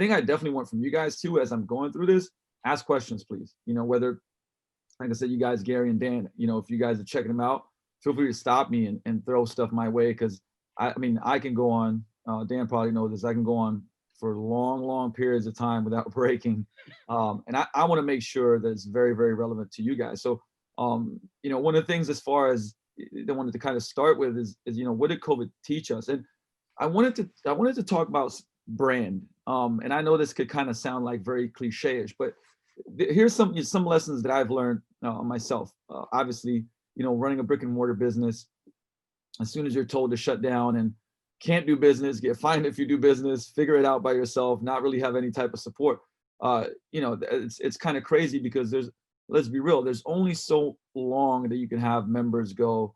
thing I definitely want from you guys too, as I'm going through this, ask questions, please. Whether, like I said, you guys, Gary and Dan, if you guys are checking them out, feel free to stop me and throw stuff my way. Cause I mean, I can go on, Dan probably knows this, I can go on for long, long periods of time without breaking. And I want to make sure that it's very, very relevant to you guys. So, one of the things as far as I wanted to kind of start with is what did COVID teach us? And I wanted to talk about brand. And I know this could kind of sound like very cliche-ish, but here's some lessons that I've learned myself. Obviously, running a brick and mortar business, as soon as you're told to shut down and can't do business, get fined if you do business, figure it out by yourself, not really have any type of support. It's kind of crazy because let's be real, there's only so long that you can have members go,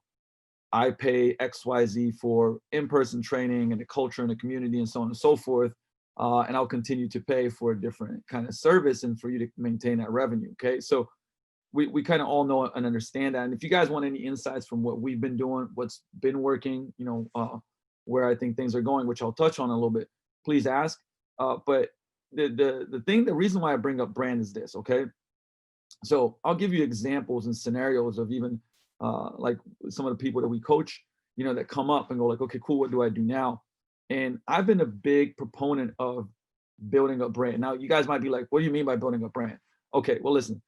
I pay XYZ for in-person training and the culture and the community and so on and so forth. And I'll continue to pay for a different kind of service and for you to maintain that revenue. Okay. So we kind of all know and understand that. And if you guys want any insights from what we've been doing, what's been working, where I think things are going, which I'll touch on a little bit, please ask. But the reason why I bring up brand is this, okay? So I'll give you examples and scenarios of even like some of the people that we coach, that come up and go like, okay, cool, what do I do now? And I've been a big proponent of building a brand. Now, you guys might be like, what do you mean by building a brand? Okay, well, listen,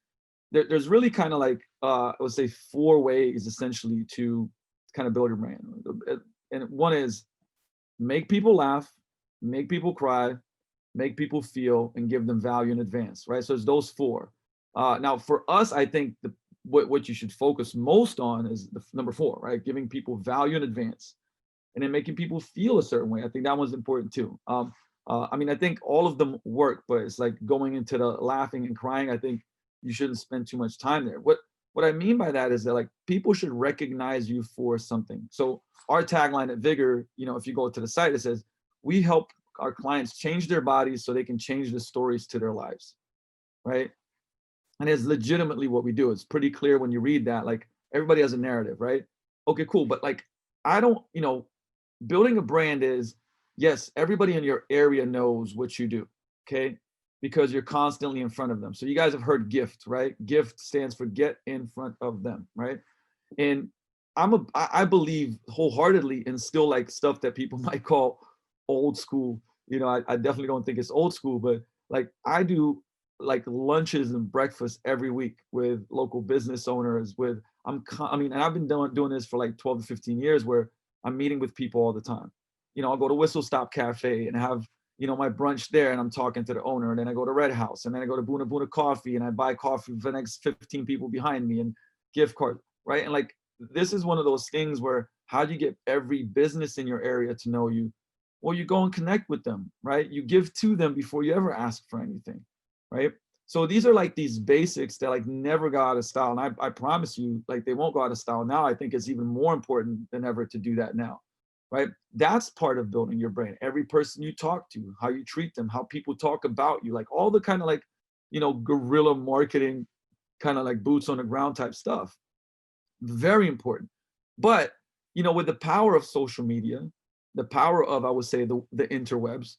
there's really kind of like, I would say 4 ways essentially to kind of build a brand. And one is make people laugh, make people cry, make people feel, and give them value in advance, right? So it's those 4. Now, for us, I think what you should focus most on is the number 4, right? Giving people value in advance, and then making people feel a certain way. I think that one's important too. I mean, I think all of them work, but it's like going into the laughing and crying. I think you shouldn't spend too much time there. What I mean by that is that like people should recognize you for something. So our tagline at Vigor, if you go to the site, it says, we help our clients change their bodies so they can change the stories to their lives, right? And it's legitimately what we do. It's pretty clear when you read that, like everybody has a narrative, right? Okay, cool. But like, I don't, building a brand is, yes, everybody in your area knows what you do, okay? Because you're constantly in front of them. So you guys have heard GIFT, right? GIFT stands for get in front of them, right? And I believe wholeheartedly in still like stuff that people might call old school. I definitely don't think it's old school, but like I do like lunches and breakfast every week with local business owners and I've been doing this for like 12 to 15 years where I'm meeting with people all the time. I'll go to Whistle Stop Cafe and have, my brunch there and I'm talking to the owner, and then I go to Red House and then I go to Buna Buna Coffee and I buy coffee for the next 15 people behind me and gift card, right? And like, this is one of those things where how do you get every business in your area to know you? Well, you go and connect with them, right? You give to them before you ever ask for anything, right? So these are like these basics that like never go out of style. And I promise you, like they won't go out of style now. I think it's even more important than ever to do that now, right? That's part of building your brand. Every person you talk to, how you treat them, how people talk about you, like all the kind of like, guerrilla marketing, kind of like boots on the ground type stuff. Very important. But, with the power of social media, the power of, I would say, the interwebs,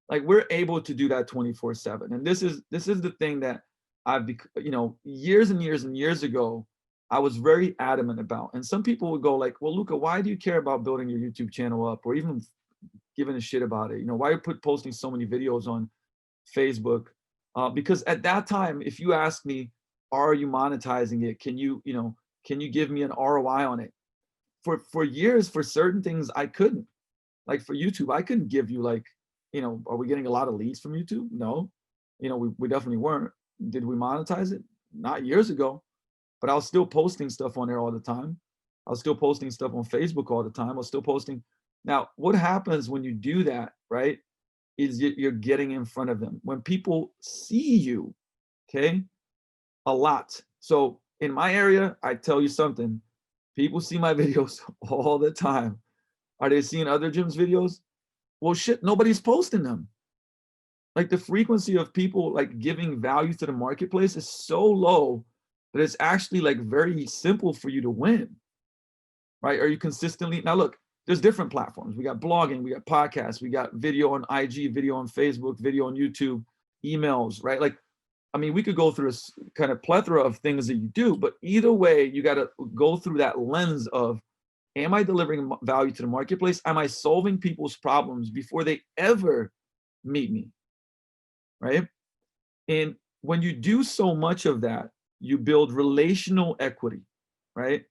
like we're able to do that 24/7. And this is the thing that years and years and years ago, I was very adamant about. And some people would go like, well, Luka, why do you care about building your YouTube channel up or even giving a shit about it? Why are you posting so many videos on Facebook? Because at that time, if you ask me, are you monetizing it? Can you give me an ROI on it? For years, for certain things, I couldn't. Like for YouTube, I couldn't give you like, are we getting a lot of leads from YouTube? No, we definitely weren't. Did we monetize it? Not years ago, but I was still posting stuff on there all the time. I was still posting stuff on Facebook all the time. I was still posting. Now, what happens when you do that, right, is you're getting in front of them. When people see you, okay, a lot. So in my area, I tell you something, people see my videos all the time. Are they seeing other gyms' videos? Well, shit, nobody's posting them. Like the frequency of people like giving value to the marketplace is so low that it's actually like very simple for you to win, right? Are you consistently, now look, there's different platforms. We got blogging, we got podcasts, we got video on IG, video on Facebook, video on YouTube, emails, right? Like, I mean, we could go through a kind of plethora of things that you do, but either way, you got to go through that lens of, am I delivering value to the marketplace? Am I solving people's problems before they ever meet me, right? And when you do so much of that, you build relational equity, right?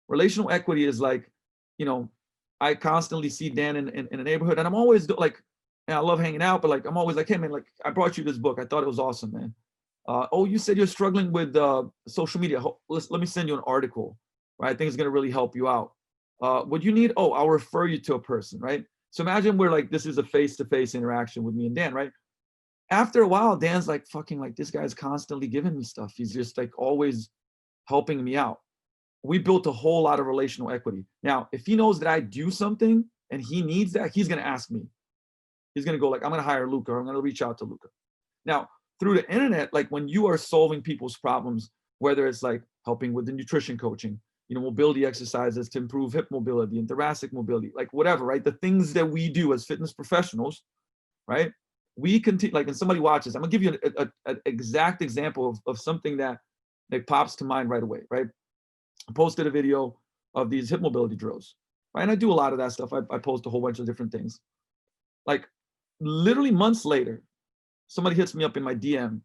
Relational equity is like, you know, I constantly see Dan in the neighborhood, and I'm always like, and I love hanging out, but like, I'm always like, hey man, like, I brought you this book. I thought it was awesome, man. Oh, you said you're struggling with social media. Let me send you an article, right? I think it's gonna really help you out. What you need? Oh, I'll refer you to a person, right? So imagine we're like, this is a face-to-face interaction with me and Dan, right? After a while, Dan's like, fucking like, this guy's constantly giving me stuff. He's just like always helping me out. We built a whole lot of relational equity. Now, if he knows that I do something and he needs that, he's gonna ask me. He's gonna go like, I'm gonna hire Luka, or I'm gonna reach out to Luka. Now, through the internet, like when you are solving people's problems, whether it's like helping with the nutrition coaching, you know, mobility exercises to improve hip mobility and thoracic mobility, like whatever, right? The things that we do as fitness professionals, right? We continue, like, when somebody watches, I'm gonna give you an exact example of something that pops to mind right away, right? I posted a video of these hip mobility drills, right? And I do a lot of that stuff. I post a whole bunch of different things. Like literally months later, somebody hits me up in my DM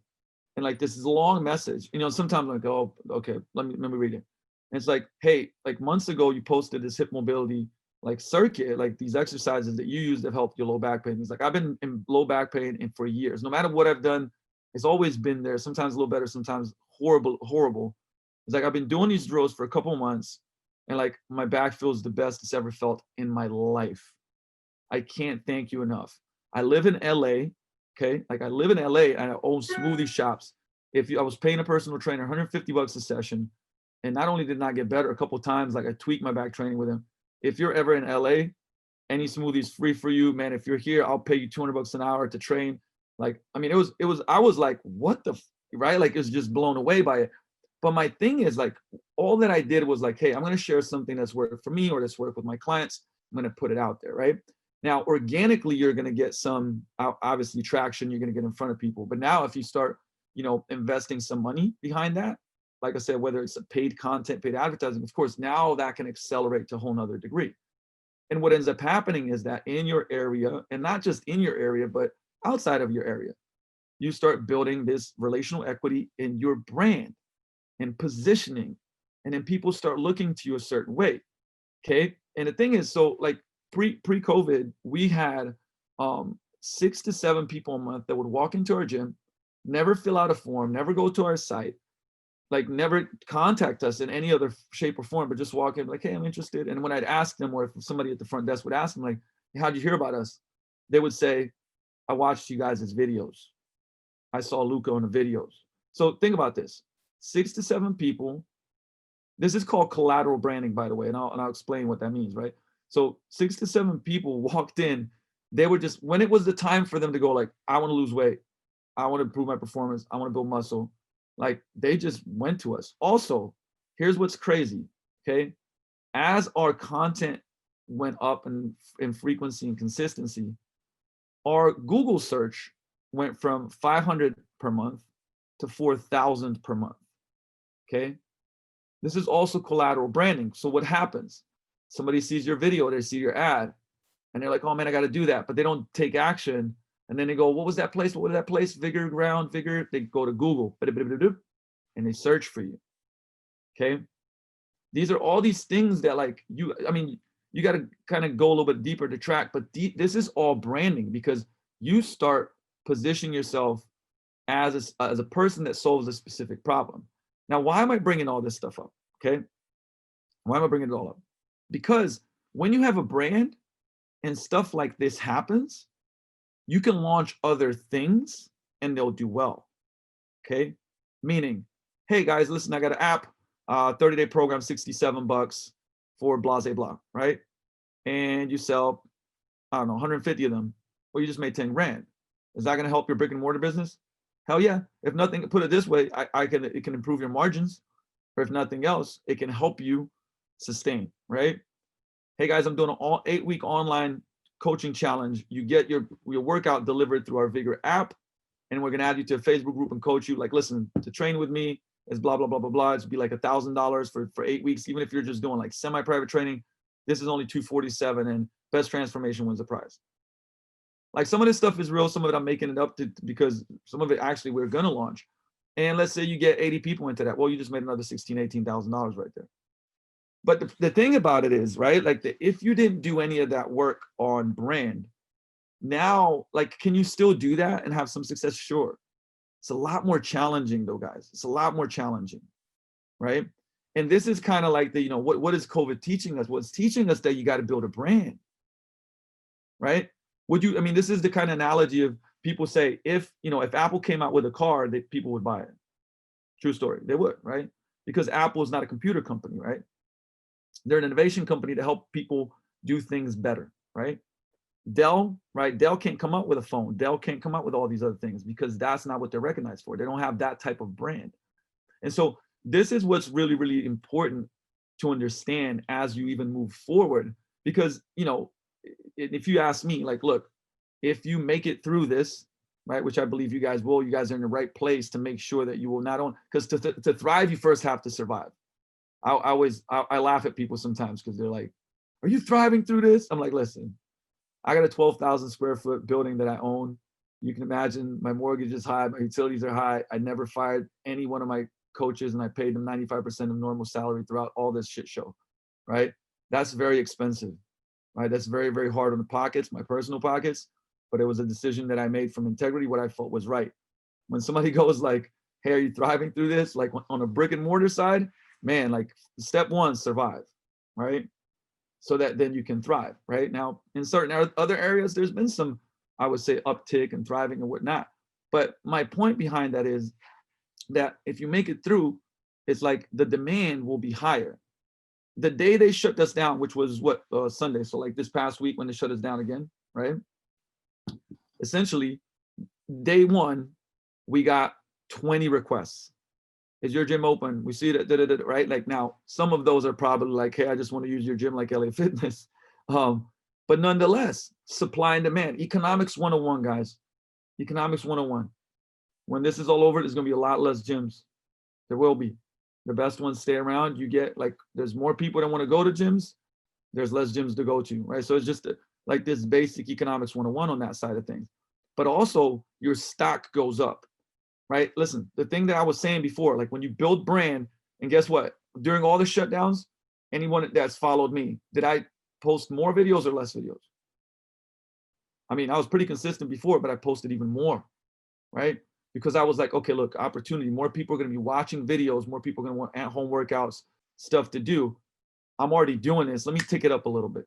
and like this is a long message. You know, sometimes I'm like, oh, okay, let me read it. And it's like, hey, like months ago you posted this hip mobility like circuit, like these exercises that you use that help your low back pain. He's like, I've been in low back pain and for years. No matter what I've done, it's always been there. Sometimes a little better, sometimes horrible. It's like, I've been doing these drills for a couple of months and like my back feels the best it's ever felt in my life. I can't thank you enough. I live in LA, okay? Like I live in LA and I own smoothie shops. I was paying a personal trainer $150 a session, and not only did not get better a couple of times, like I tweaked my back training with him. If you're ever in LA, any smoothies free for you, man. If you're here, I'll pay you $200 an hour to train. Like, I mean, I was like, what the, right? Like, it was just blown away by it. But my thing is like, all that I did was like, hey, I'm going to share something that's worked for me or that's worked with my clients. I'm going to put it out there, right? Now, organically, you're going to get some, obviously, traction. You're going to get in front of people. But now if you start, you know, investing some money behind that, like I said, whether it's a paid content, paid advertising, of course, now that can accelerate to a whole nother degree. And what ends up happening is that in your area, and not just in your area, but outside of your area, you start building this relational equity in your brand and positioning. And then people start looking to you a certain way. Okay. And the thing is, so like pre-COVID, we had 6 to 7 people a month that would walk into our gym, never fill out a form, never go to our site, like never contact us in any other shape or form, but just walk in like, hey, I'm interested. And when I'd ask them, or if somebody at the front desk would ask them like, hey, how'd you hear about us? They would say, I watched you guys' videos. I saw Luka on the videos. So think about this, 6 to 7 people. This is called collateral branding, by the way. And I'll explain what that means, right? So 6 to 7 people walked in. They were just, when it was the time for them to go like, I want to lose weight, I want to improve my performance, I want to build muscle, like they just went to us. Also, here's what's crazy, okay? As our content went up in frequency and consistency, our Google search went from 500 per month to 4,000 per month, okay? This is also collateral branding. So what happens? Somebody sees your video, they see your ad, and they're like, oh man, I got to do that. But they don't take action. And then they go, what was that place? What was that place? Vigor Ground, Vigor. They go to Google and they search for you. Okay. These are all these things that like you, I mean, you got to kind of go a little bit deeper to track, but this is all branding because you start positioning yourself as a person that solves a specific problem. Now, why am I bringing all this stuff up? Okay. Why am I bringing it all up? Because when you have a brand and stuff like this happens, you can launch other things and they'll do well. Okay. Meaning, hey guys, listen, I got an app, 30-day program, $67 for blah, blah, blah, right? And you sell, I don't know, 150 of them, or you just made 10 grand. Is that going to help your brick and mortar business? Hell yeah. If nothing, put it this way, it can improve your margins, or if nothing else, it can help you sustain, right? hey guys, I'm doing an all 8-week online coaching challenge. You get your workout delivered through our Vigor app, and we're gonna add you to a Facebook group and coach you. Like, listen, to train with me is blah blah blah blah blah. It's be like $1,000 for 8 weeks. Even if you're just doing like semi-private training, this is only $247, and best transformation wins the prize. Like, some of this stuff is real, some of it I'm making it up to, because some of it actually we're gonna launch. And let's say you get 80 people into that. Well, you just made another $16,000, $18,000 right there. But the thing about it is, right, like, if you didn't do any of that work on brand, now, like, can you still do that and have some success? Sure. It's a lot more challenging though, guys. It's a lot more challenging, right? And this is kind of like the, what is COVID teaching us? Well, it's teaching us that you got to build a brand, right? This is the kind of analogy of people say, if Apple came out with a car, that people would buy it. True story. They would, right? Because Apple is not a computer company, right? They're an innovation company to help people do things better, right? Dell, right? Dell can't come up with a phone. Dell can't come up with all these other things because that's not what they're recognized for. They don't have that type of brand. And so this is what's really, really important to understand as you even move forward. Because, if you ask me, like, look, if you make it through this, right, which I believe you guys will, you guys are in the right place to make sure that you will not only, because to thrive, you first have to survive. I laugh at people sometimes because they're like, are you thriving through this? I'm like, listen, I got a 12,000 square foot building that I own. You can imagine my mortgage is high, my utilities are high. I never fired any one of my coaches, and I paid them 95% of normal salary throughout all this shit show, right? That's very expensive, right? That's very, very hard on the pockets, my personal pockets, but it was a decision that I made from integrity, what I felt was right. When somebody goes like, hey, are you thriving through this? Like, on a brick and mortar side, man, like, step one, survive, right? So that then you can thrive, right? Now, in certain other areas, there's been some, I would say, uptick and thriving and whatnot. But my point behind that is that if you make it through, it's like the demand will be higher. The day they shut us down, which was Sunday, so like this past week when they shut us down again, right? Essentially, day one, we got 20 requests. Is your gym open? We see that, right? Like, now, some of those are probably like, hey, I just want to use your gym like LA Fitness. But nonetheless, supply and demand. Economics 101, guys. Economics 101. When this is all over, there's going to be a lot less gyms. There will be. The best ones stay around. You get, like, there's more people that want to go to gyms. There's less gyms to go to, right? So it's just like this basic economics 101 on that side of things. But also, your stock goes up. Right? Listen, the thing that I was saying before, like, when you build brand, and guess what? During all the shutdowns, anyone that's followed me, did I post more videos or less videos? I was pretty consistent before, but I posted even more, right? Because I was like, okay, look, opportunity. More people are going to be watching videos. More people are going to want at-home workouts, stuff to do. I'm already doing this. Let me tick it up a little bit.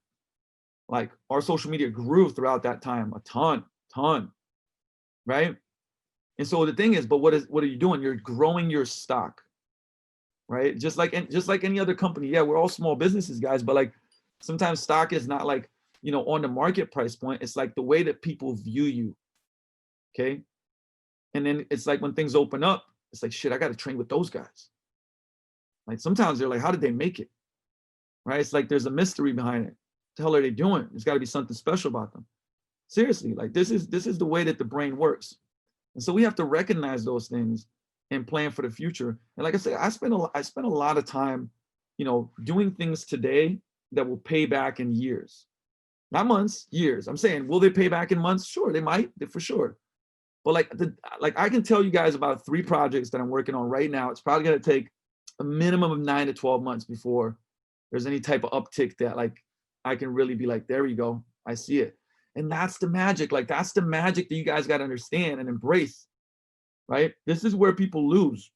Like, our social media grew throughout that time, a ton, right? And so the thing is, but what are you doing? You're growing your stock, right? Just like any other company. Yeah, we're all small businesses, guys, but like, sometimes stock is not like, on the market price point. It's like the way that people view you. Okay. And then it's like when things open up, it's like, shit, I got to train with those guys. Like, sometimes they're like, how did they make it? Right? It's like there's a mystery behind it. What the hell are they doing? There's got to be something special about them. Seriously, like, this is the way that the brain works. And so we have to recognize those things and plan for the future. And like I said, I spent a lot of time, doing things today that will pay back in years, not months, years. I'm saying, will they pay back in months? Sure, they might, for sure. But like I can tell you guys about 3 projects that I'm working on right now. It's probably going to take a minimum of 9 to 12 months before there's any type of uptick that, like, I can really be like, there we go, I see it. And that's the magic. Like, that's the magic that you guys got to understand and embrace, right? This is where people lose.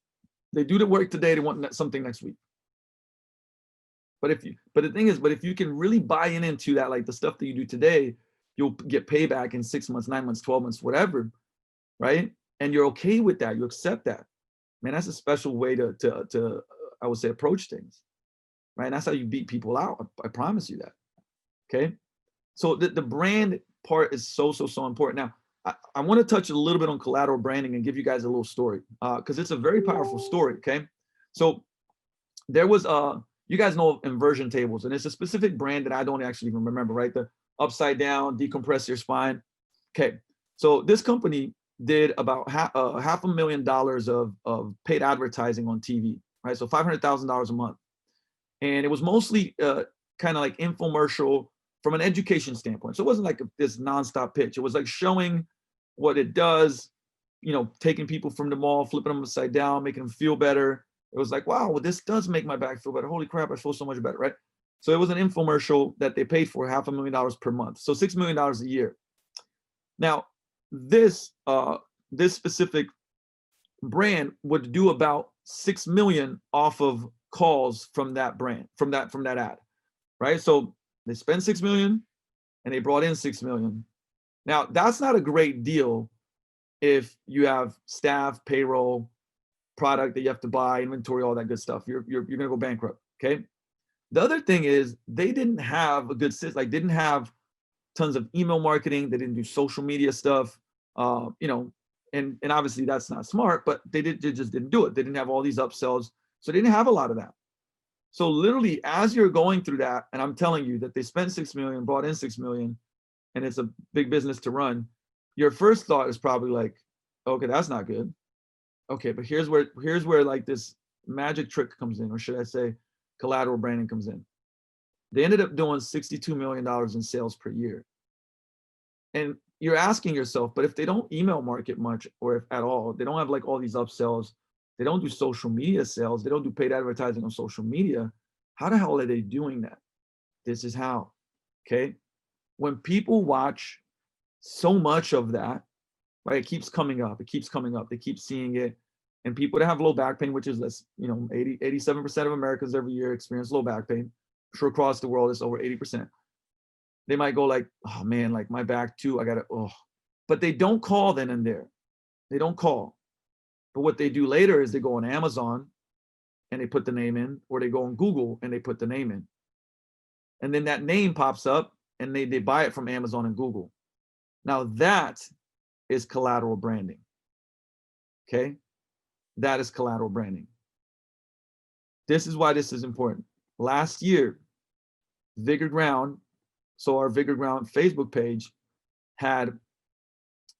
They do the work today, they want something next week. But the thing is, if you can really buy into that, like the stuff that you do today, you'll get payback in 6 months, 9 months, 12 months, whatever, right? And you're okay with that. You accept that. Man, that's a special way to I would say, approach things, right? And that's how you beat people out. I promise you that. Okay. So the brand part is so important. Now, I want to touch a little bit on collateral branding and give you guys a little story, because it's a very powerful story. Okay. So there was you guys know inversion tables, and it's a specific brand that I don't actually even remember, right? The upside down, decompress your spine. Okay, so this company did about $500,000 of paid advertising on TV, right? So $500,000 a month. And it was mostly kind of like infomercial from an education standpoint. So it wasn't like this nonstop pitch. It was like showing what it does, you know, taking people from the mall, flipping them upside down, making them feel better. It was like, wow, well, this does make my back feel better. Holy crap, I feel so much better, right? So it was an infomercial that they paid for $500,000 per month. So $6 million a year. Now, this specific brand would do about 6 million off of calls from that brand, from that ad, right? So they spent 6 million and they brought in 6 million. Now, that's not a great deal if you have staff, payroll, product that you have to buy, inventory, all that good stuff. You're gonna go bankrupt. Okay. The other thing is they didn't have a good system, like didn't have tons of email marketing. They didn't do social media stuff. You know, and obviously that's not smart, but they just didn't do it. They didn't have all these upsells, so they didn't have a lot of that. So literally, as you're going through that, and I'm telling you that they spent 6 million, brought in 6 million, and it's a big business to run. Your first thought is probably like, okay, that's not good. Okay, but here's where like this magic trick comes in, or should I say, collateral branding comes in. They ended up doing $62 million in sales per year. And you're asking yourself, but if they don't email market much, or if at all, they don't have like all these upsells, they don't do social media sales, they don't do paid advertising on social media, how the hell are they doing that? This is how. Okay. When people watch so much of that, right, it keeps coming up, they keep seeing it. And people that have low back pain, which is less, you know, 87% of Americans every year experience low back pain. I'm sure across the world it's over 80%. They might go like, oh man, like my back too, I gotta, oh. But they don't call then and there. They don't call. But what they do later is they go on Amazon and they put the name in, or they go on Google and they put the name in. And then that name pops up and they buy it from Amazon and Google. Now that is collateral branding. Okay? That is collateral branding. This is why this is important. Last year, Vigor Ground, so our Vigor Ground Facebook page had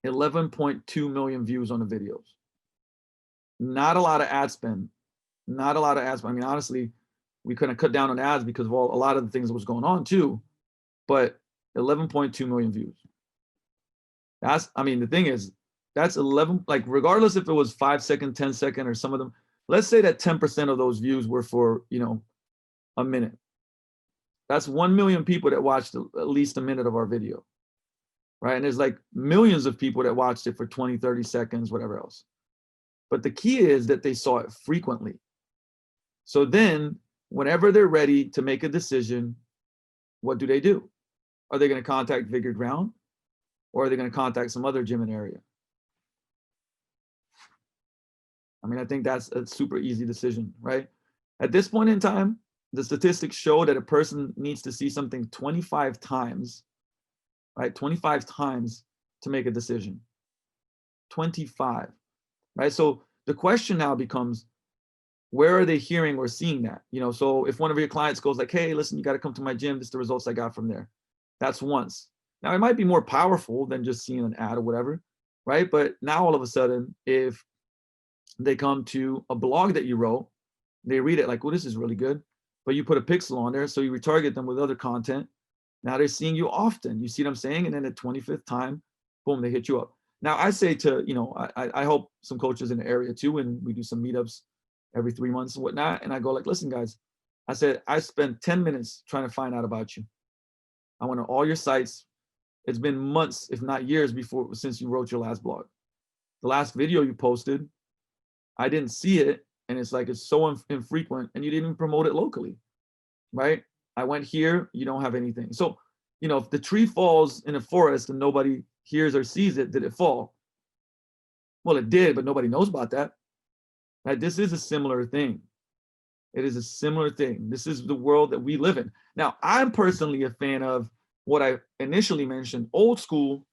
11.2 million views on the videos. Not a lot of ad spend. Not a lot of ads. I mean, honestly, we couldn't cut down on ads because of a lot of the things that was going on too. But 11.2 million views. That's, I mean, the thing is, that's 11, like regardless if it was 5 second, 10 second, or some of them, let's say that 10% of those views were for, you know, a minute. That's 1 million people that watched at least a minute of our video, right? And there's like millions of people that watched it for 20, 30 seconds, whatever else. But the key is that they saw it frequently. So then whenever they're ready to make a decision, what do? Are they going to contact Vigor Ground, or are they going to contact some other gym in the area? I mean, I think that's a super easy decision, right? At this point in time, the statistics show that a person needs to see something 25 times, right? 25 times to make a decision. 25, right? So the question now becomes, where are they hearing or seeing that? You know, so if one of your clients goes like, hey, listen, you got to come to my gym, this is the results I got from there. That's once. Now, it might be more powerful than just seeing an ad or whatever, right? But now all of a sudden, if they come to a blog that you wrote, they read it like, well, this is really good, but you put a pixel on there, so you retarget them with other content. Now they're seeing you often. You see what I'm saying? And then the 25th time, boom, they hit you up. Now I say to, you know, I help some coaches in the area too, and we do some meetups every 3 months and whatnot. And I go like, listen, guys, I said, I spent 10 minutes trying to find out about you. I went on all your sites. It's been months, if not years since you wrote your last blog. The last video you posted, I didn't see it. And it's like, it's so infrequent, and you didn't even promote it locally, right? I went here, you don't have anything. So, you know, if the tree falls in a forest and nobody hears or sees it, did it fall? Well, it did, but nobody knows about that. Right? This is a similar thing. It is a similar thing. This is the world that we live in. Now, I'm personally a fan of what I initially mentioned, old school,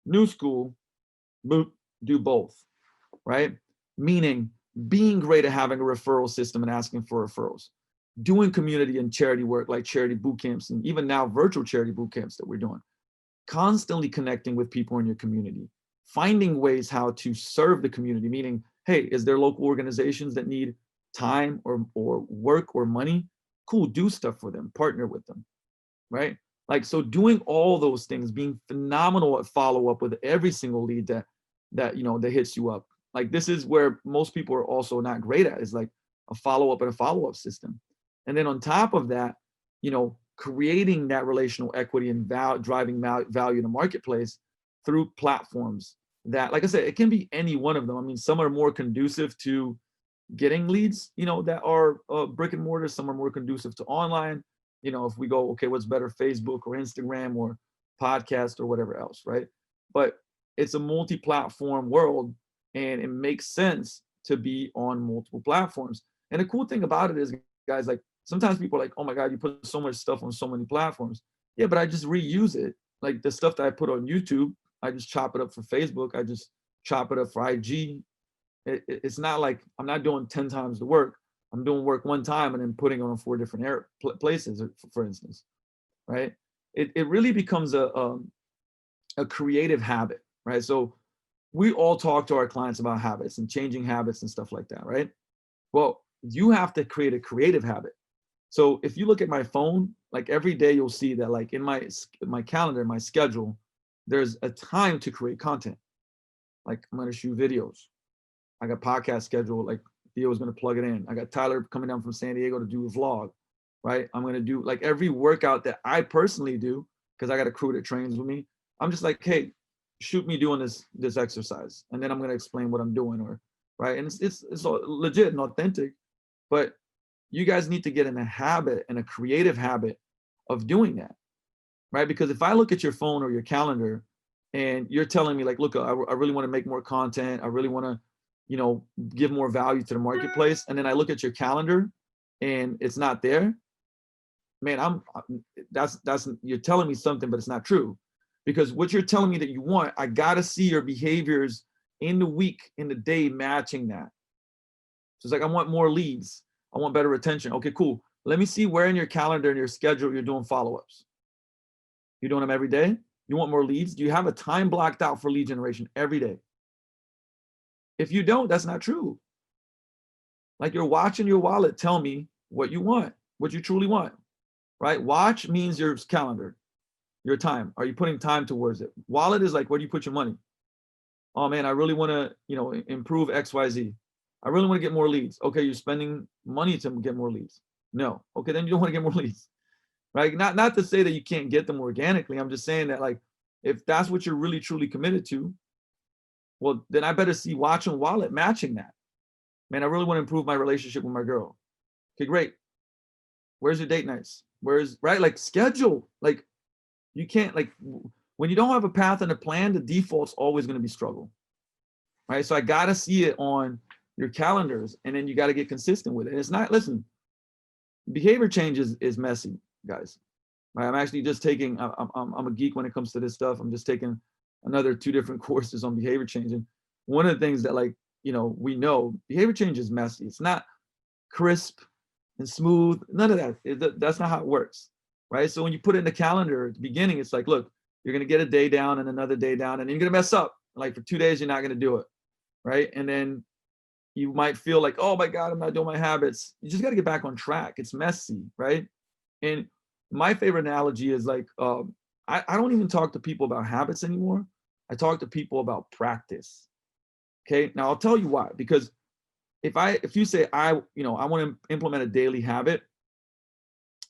new school, do both, right? Meaning being great at having a referral system and asking for referrals. doing community and charity work like charity boot camps, and even now virtual charity boot camps that we're doing, constantly connecting with people in your community, finding ways how to serve the community, meaning, hey, is there local organizations that need time or work or money? Cool, do stuff for them, partner with them, right? Like, so doing all those things, being phenomenal at follow up with every single lead that hits you up. Like, this is where most people are also not great at, is like a follow up and a follow up system. And then on top of that, creating that relational equity and driving value in the marketplace through platforms that, like I said, it can be any one of them. I mean, some are more conducive to getting leads, that are brick and mortar. Some are more conducive to online. If we go, okay, what's better, Facebook or Instagram or podcast or whatever else, right? But it's a multi-platform world, and it makes sense to be on multiple platforms. And the cool thing about it is, guys, like, sometimes people are like, oh my God, you put so much stuff on so many platforms. Yeah, but I just reuse it. Like the stuff that I put on YouTube, I just chop it up for Facebook. I just chop it up for IG. It's not like I'm not doing 10 times the work. I'm doing work one time and then putting it on 4 different places, for instance, right? It really becomes a creative habit, right? So we all talk to our clients about habits and changing habits and stuff like that, right? Well, you have to create a creative habit. So if you look at my phone, like every day you'll see that, like in my calendar, my schedule, there's a time to create content. Like I'm going to shoot videos. I got podcast schedule, like Theo is going to plug it in. I got Tyler coming down from San Diego to do a vlog, right? I'm going to do like every workout that I personally do, because I got a crew that trains with me. I'm just like, hey, shoot me doing this exercise, and then I'm going to explain what I'm doing, or right. And it's all legit and authentic, but you guys need to get in a habit and a creative habit of doing that, right? Because if I look at your phone or your calendar and you're telling me like, look, I really want to make more content, I really want to, give more value to the marketplace, and then I look at your calendar and it's not there, man, that's you're telling me something, but it's not true. Because what you're telling me that you want, I gotta see your behaviors in the week, in the day, matching that. So it's like, I want more leads, I want better retention. Okay, cool. Let me see where in your calendar and your schedule you're doing follow-ups. You're doing them every day? You want more leads? Do you have a time blocked out for lead generation every day? If you don't, that's not true. Like, you're watching your wallet tell me what you want, what you truly want, right? Watch means your calendar, your time. Are you putting time towards it? Wallet is like, where do you put your money? Oh man, I really want to, improve XYZ. I really want to get more leads. Okay, you're spending money to get more leads. No. Okay, then you don't want to get more leads, right? Not to say that you can't get them organically. I'm just saying that, like, if that's what you're really truly committed to, well, then I better see watch and wallet matching that. Man, I really want to improve my relationship with my girl. Okay, great. Where's your date nights? Right? Like, schedule. Like, you can't, like, when you don't have a path and a plan, the default's always going to be struggle, right? So I got to see it on your calendars, and then you got to get consistent with it. And it's not, listen, behavior change is messy, guys. Right? I'm actually just taking, I'm a geek when it comes to this stuff. I'm just taking another 2 different courses on behavior change. And one of the things that, like, we know behavior change is messy. It's not crisp and smooth. None of that. That's not how it works, right? So when you put it in the calendar at the beginning, it's like, look, you're going to get a day down and another day down, and then you're going to mess up. Like, for 2 days, you're not going to do it, right? And then you might feel like, oh my God, I'm not doing my habits. You just got to get back on track. It's messy, right? And my favorite analogy is like, I don't even talk to people about habits anymore. I talk to people about practice. Okay, now I'll tell you why. Because if you say I want to implement a daily habit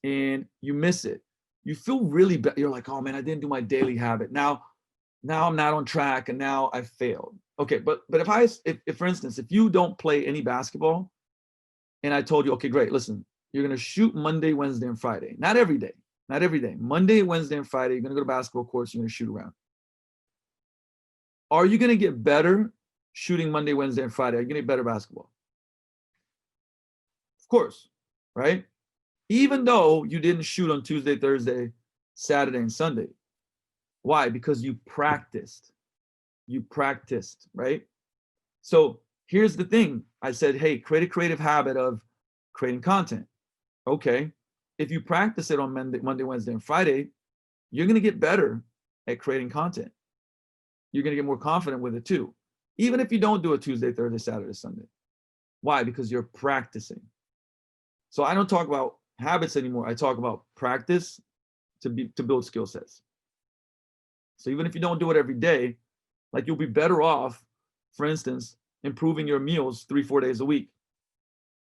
and you miss it, you feel really bad. You're like, oh man, I didn't do my daily habit. Now I'm not on track, and now I failed. Okay, but if for instance, if you don't play any basketball, and I told you, okay, great, listen, you're gonna shoot Monday, Wednesday, and Friday. Not every day. Not every day. Monday, Wednesday, and Friday, you're gonna go to basketball courts, you're gonna shoot around. Are you gonna get better shooting Monday, Wednesday, and Friday? Are you gonna get better basketball? Of course, right? Even though you didn't shoot on Tuesday, Thursday, Saturday, and Sunday. Why? Because you practiced. You practiced, right? So here's the thing. I said, hey, create a creative habit of creating content. Okay. If you practice it on Monday, Wednesday, and Friday, you're going to get better at creating content. You're going to get more confident with it too. Even if you don't do it Tuesday, Thursday, Saturday, Sunday. Why? Because you're practicing. So I don't talk about habits anymore. I talk about practice to build skill sets. So even if you don't do it every day, like you'll be better off, for instance, improving your meals 3-4 days a week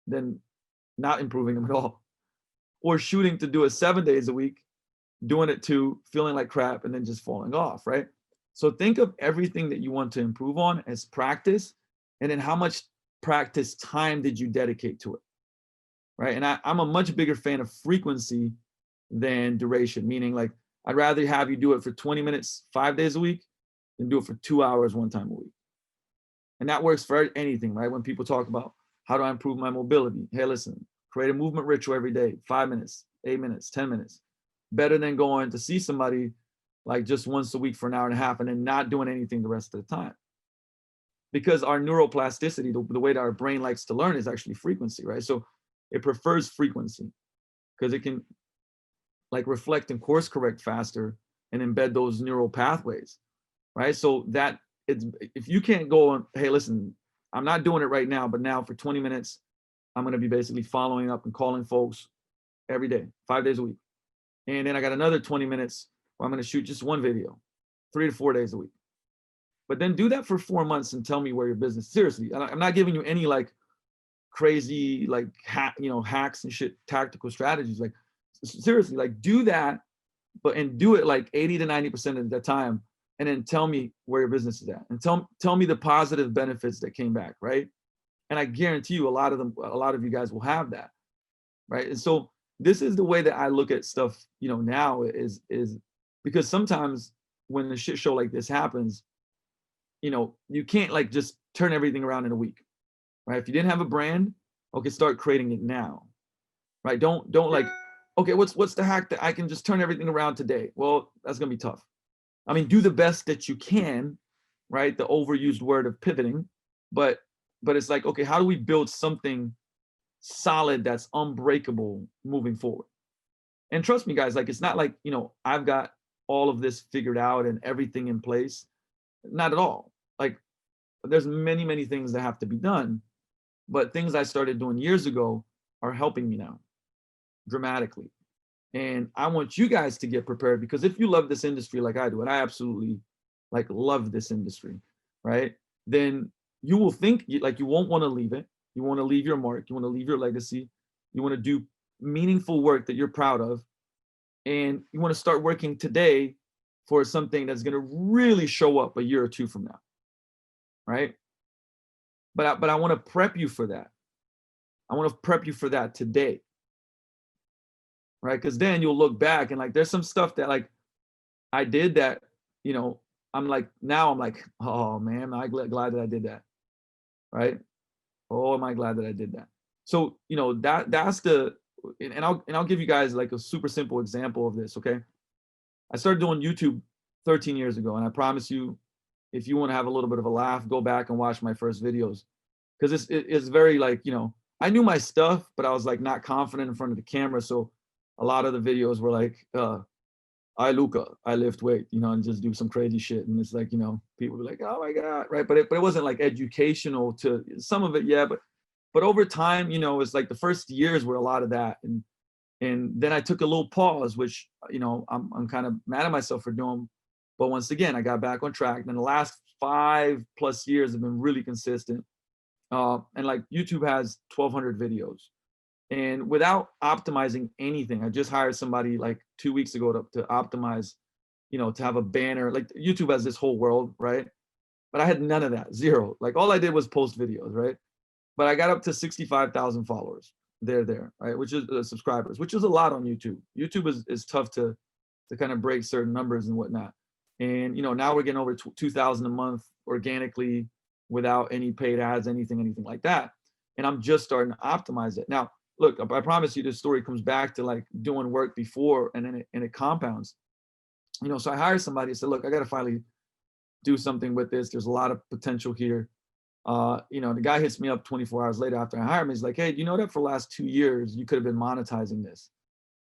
than not improving them at all. Or shooting to do it 7 days a week, doing it to feeling like crap and then just falling off, right? So think of everything that you want to improve on as practice, and then how much practice time did you dedicate to it, right? And I'm a much bigger fan of frequency than duration, meaning like I'd rather have you do it for 20 minutes 5 days a week than do it for 2 hours one time a week. And that works for anything, right? When people talk about how do I improve my mobility? Hey, listen, create a movement ritual every day, 5 minutes, 8 minutes, 10 minutes. Better than going to see somebody like just once a week for an hour and a half and then not doing anything the rest of the time. Because our neuroplasticity, the way that our brain likes to learn is actually frequency, right? So it prefers frequency because it can like reflect and course correct faster and embed those neural pathways, right? So that it's, if you can't go on, hey, listen, I'm not doing it right now, but now for 20 minutes, I'm going to be basically following up and calling folks every day, 5 days a week. And then I got another 20 minutes where I'm going to shoot just one video, 3 to 4 days a week. But then do that for 4 months and tell me where your business, seriously, I'm not giving you any like crazy, like hacks and shit, tactical strategies. Like seriously, like do that, but, and do it like 80 to 90% of the time. And then tell me where your business is at and tell me the positive benefits that came back. Right. And I guarantee you a lot of you guys will have that. Right. And so this is the way that I look at stuff, now is because sometimes when a shit show like this happens, you can't like just turn everything around in a week, right? If you didn't have a brand, okay, start creating it now, right? Don't like, okay, what's the hack that I can just turn everything around today? Well, that's gonna be tough. I mean, do the best that you can, right? The overused word of pivoting, but it's like, okay, how do we build something solid that's unbreakable moving forward? And trust me, guys, like it's not like, I've got all of this figured out and everything in place. Not at all. Like there's many, many things that have to be done, but things I started doing years ago are helping me now dramatically. And I want you guys to get prepared because if you love this industry like I do, and I absolutely like love this industry, right? Then you will think like you won't want to leave it. You want to leave your mark. You want to leave your legacy. You want to do meaningful work that you're proud of. And you want to start working today for something that's going to really show up a year or two from now, right? But I want to prep you for that. I want to prep you for that today, right? Because then you'll look back and like there's some stuff that like I did that, I'm like, oh man, I'm glad that I did that, right? Oh, am I glad that I did that? So that's the, and I'll give you guys like a super simple example of this, okay? I started doing YouTube 13 years ago, and I promise you, if you want to have a little bit of a laugh, go back and watch my first videos, because it's very like, I knew my stuff, but I was like not confident in front of the camera. So a lot of the videos were like, I Luka, I lift weight, and just do some crazy shit. And it's like, people were like, oh my God, right? But it wasn't like educational to some of it, yeah. But over time, it's like the first years were a lot of that. And then I took a little pause, which, I'm kind of mad at myself for doing. But once again, I got back on track. And the last 5+ years have been really consistent. And like YouTube has 1,200 videos. And without optimizing anything, I just hired somebody like 2 weeks ago to optimize, to have a banner. Like YouTube has this whole world, right? But I had none of that, zero. Like all I did was post videos, right? But I got up to 65,000 followers there, right? Which is subscribers, which is a lot on YouTube. YouTube is tough to kind of break certain numbers and whatnot. And now we're getting over 2,000 a month organically without any paid ads, anything like that. And I'm just starting to optimize it. Now, look, I promise you this story comes back to like doing work before and then it compounds. So I hired somebody and said, look, I got to finally do something with this. There's a lot of potential here. The guy hits me up 24 hours later after I hire him. He's like, hey, you know that for the last 2 years, you could have been monetizing this.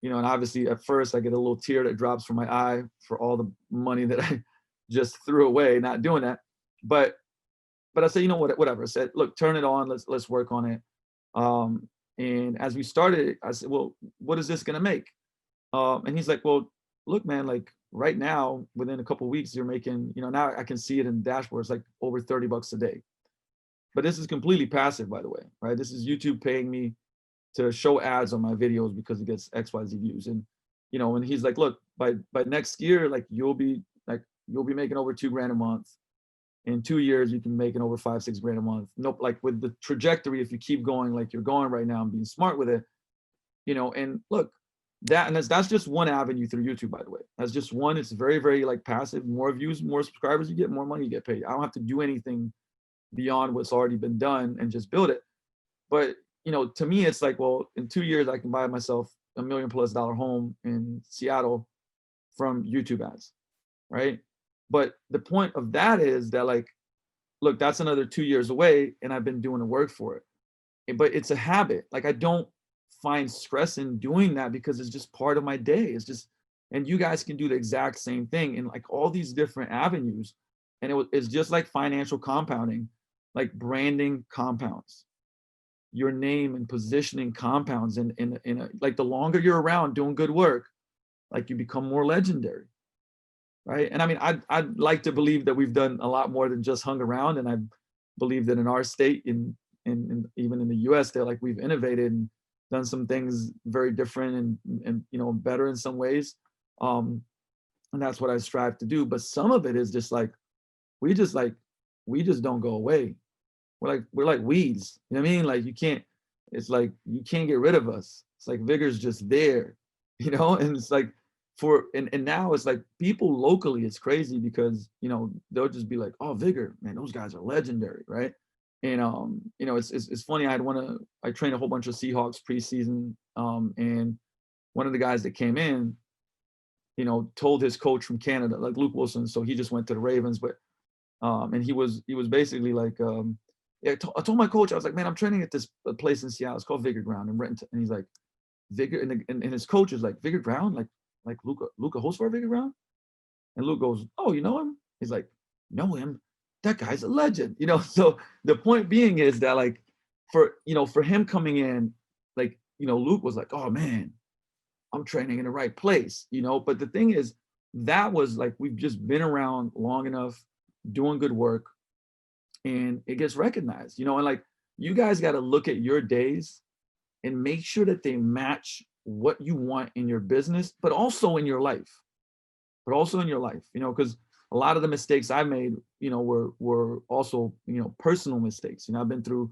And obviously at first I get a little tear that drops from my eye for all the money that I just threw away not doing that. But I said, you know what, whatever. I said, look, turn it on. Let's work on it. And as we started, I said, well, what is this gonna make? And he's like, well, look, man, like right now, within a couple of weeks, you're making, now I can see it in dashboards, like over $30 a day. But this is completely passive, by the way, right? This is YouTube paying me to show ads on my videos because it gets XYZ views. And he's like, look, by next year, like you'll be making over $2,000 a month. In 2 years, you can make over $5-6 grand a month. Nope, like with the trajectory, if you keep going like you're going right now and being smart with it, and look, that's just one avenue through YouTube, by the way. That's just one. It's very, very like passive. More views, more subscribers you get, more money you get paid. I don't have to do anything beyond what's already been done and just build it. But to me, it's like, well, in 2 years, I can buy myself $1 million+ home in Seattle from YouTube ads, right? But the point of that is that, like, look, that's another 2 years away, and I've been doing the work for it. But it's a habit. Like, I don't find stress in doing that because it's just part of my day. It's just, and you guys can do the exact same thing in like all ththese different avenues. And it's just like financial compounding, like branding compounds. Your name and positioning compounds in a, like the longer you're around doing good work, like you become more legendary, right? And I mean, I'd like to believe that we've done a lot more than just hung around, and I believe that in our state, in even in the U.S., that like we've innovated and done some things very different and better in some ways, and that's what I strive to do. But some of it is just like we just don't go away. We're like weeds. You know what I mean? Like it's like you can't get rid of us. It's like vigor's just there, and it's like and now it's like people locally, it's crazy because they'll just be like, oh, Vigor, man, those guys are legendary, right? And it's funny. I trained a whole bunch of Seahawks preseason, and one of the guys that came in, told his coach from Canada, like Luke Wilson, so he just went to the Ravens, but and he was basically like, yeah, I told my coach, I was like, man, I'm training at this place in Seattle. It's called Vigor Ground in Renton. And he's like, Vigor, and his coach is like, Vigor Ground, like Luka Hocevar Vigor Ground. And Luke goes, oh, you know him? He's like, know him? That guy's a legend, So the point being is that like for him coming in, like Luke was like, oh man, I'm training in the right place, But the thing is, that was like we've just been around long enough, doing good work, and it gets recognized, and like you guys got to look at your days and make sure that they match what you want in your business, but also in your life. Because a lot of the mistakes I made, were also, personal mistakes. I've been through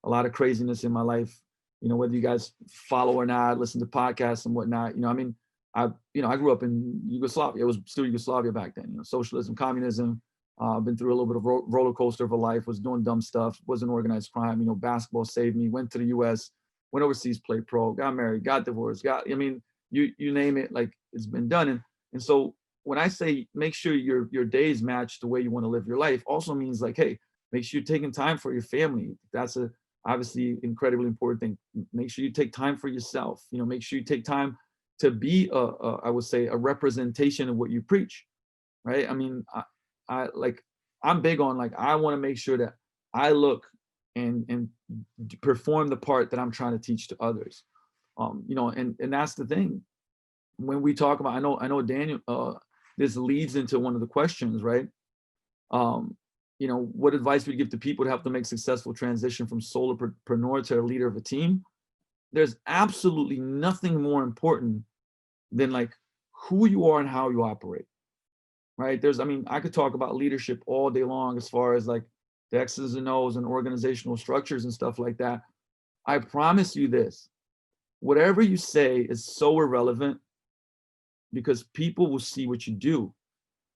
a lot of craziness in my life, whether you guys follow or not, listen to podcasts and whatnot. I mean, I grew up in Yugoslavia. It was still Yugoslavia back then, socialism, communism. I've been through a little bit of roller coaster of a life, was doing dumb stuff, wasn't organized crime. Basketball saved me, went to the US, went overseas, played pro, got married, got divorced, you name it, like it's been done. And so when I say make sure your days match the way you want to live your life, also means like, hey, make sure you're taking time for your family. That's a obviously incredibly important thing. Make sure you take time for yourself. Make sure you take time to be I would say a representation of what you preach, right? I mean, I'm big on like I want to make sure that I look and perform the part that I'm trying to teach to others. And that's the thing. When we talk about, I know Daniel, this leads into one of the questions, right? What advice would you give to people to help them make successful transition from solopreneur to a leader of a team? There's absolutely nothing more important than like who you are and how you operate, right? I could talk about leadership all day long as far as like the X's and O's and organizational structures and stuff like that. I promise you this, whatever you say is so irrelevant because people will see what you do.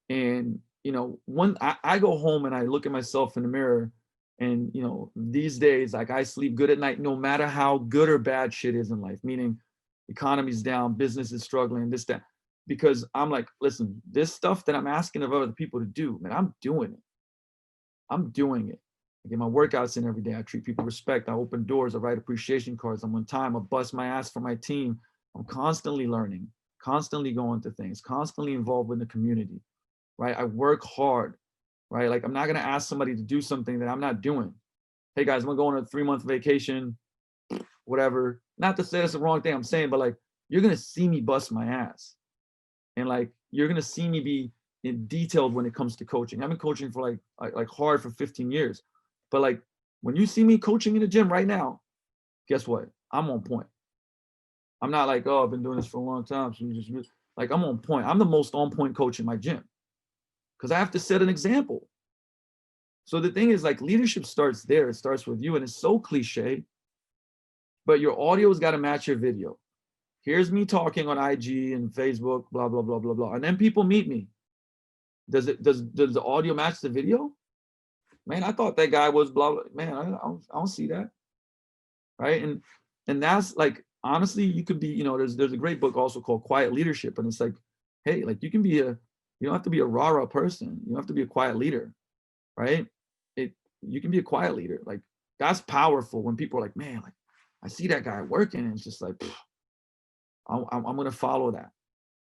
And, I go home and I look at myself in the mirror and, these days, like I sleep good at night, no matter how good or bad shit is in life, meaning economy's down, business is struggling, this, that, because I'm like, listen, this stuff that I'm asking of other people to do, man, I'm doing it. I get my workouts in every day. I treat people with respect. I open doors. I write appreciation cards. I'm on time. I bust my ass for my team. I'm constantly learning, constantly going to things, constantly involved in the community, right? I work hard, right? Like I'm not going to ask somebody to do something that I'm not doing. Hey guys, I'm going to go on a 3-month vacation, whatever. Not to say that's the wrong thing I'm saying, but like, you're going to see me bust my ass. And like, you're going to see me be in detailed when it comes to coaching. I've been coaching for like hard for 15 years. But like, when you see me coaching in the gym right now, guess what? I'm on point. I'm not like, oh, I've been doing this for a long time. So you just like, I'm on point. I'm the most on point coach in my gym because I have to set an example. So the thing is, like, leadership starts there. It starts with you, and it's so cliche, but your audio's got to match your video. Here's me talking on IG and Facebook, blah, blah, blah, blah, blah. And then people meet me. Does the audio match the video? Man, I thought that guy was blah, blah. Man, I don't see that. Right. And that's like, honestly, you could be, you know, there's a great book also called Quiet Leadership. And it's like, hey, like you don't have to be a rah-rah person. You don't have to be a quiet leader. Right. You can be a quiet leader. Like that's powerful when people are like, man, like I see that guy working. And it's just like, I'm going to follow that,